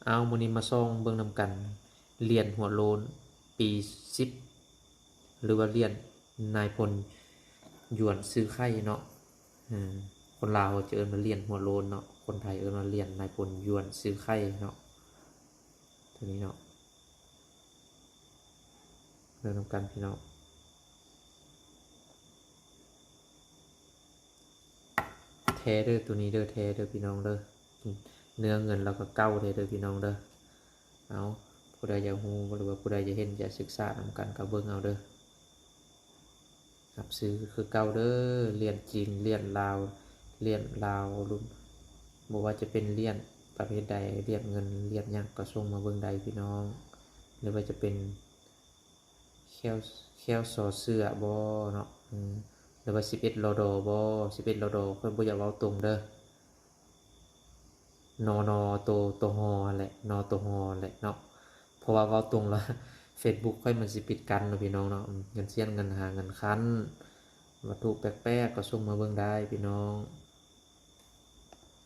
เอามื้อนี้มาส่องเบิ่งนำกันเหรียญหัวโล้นปี10หรือว่าเหรียญนายพลหยวนซื้อไข่เนาะอืมคนลาวจะเอิ้นว่าเหรียญหัวโล้นเนาะคนไทยเอิ้นว่าเหรียญนายพลหยวนซื้อไข่เนาะตัวนี้เนาะเบิ่งนำกันพี่น้องแท้เด้อตัวนี้เด้อแท้เด้อพี่น้องเด้อเนื้อเงินแล้วก็เก้าเด้อพี่น้องเด้อเอาผู้ใดอยากรู้หรือว่าผู้ใดจะเห็นจะศึกษานำกันก็เบิ่งเอาเด้อ ครับซื้อคือเก่าเด้อเหรียญจีนเหรียญลาวเหรียญลาวรุ่นบ่ว่าจะเป็นเหรียญประเภทใดเหรียญเงินเหรียญหยังก็ส่งมาเบิ่งได้พี่น้องหรือว่าจะเป็นแควแควซอเสื้อบ่เนาะหรือว่า11ลอดอบ่11ลอดอเพิ่นบ่อยากเว้าตรงเด้อนตัวฮอแหละนอตัวฮอแหละเนาะเพราะว่าเว้าตรงแล้ว Facebook ค่อยมันสิปิดกันเนาะพี่น้องเนาะเงินเสียนเงินหาเงินคันวัตถุแปลกๆก็ส่งมาเบิ่งได้พี่น้อง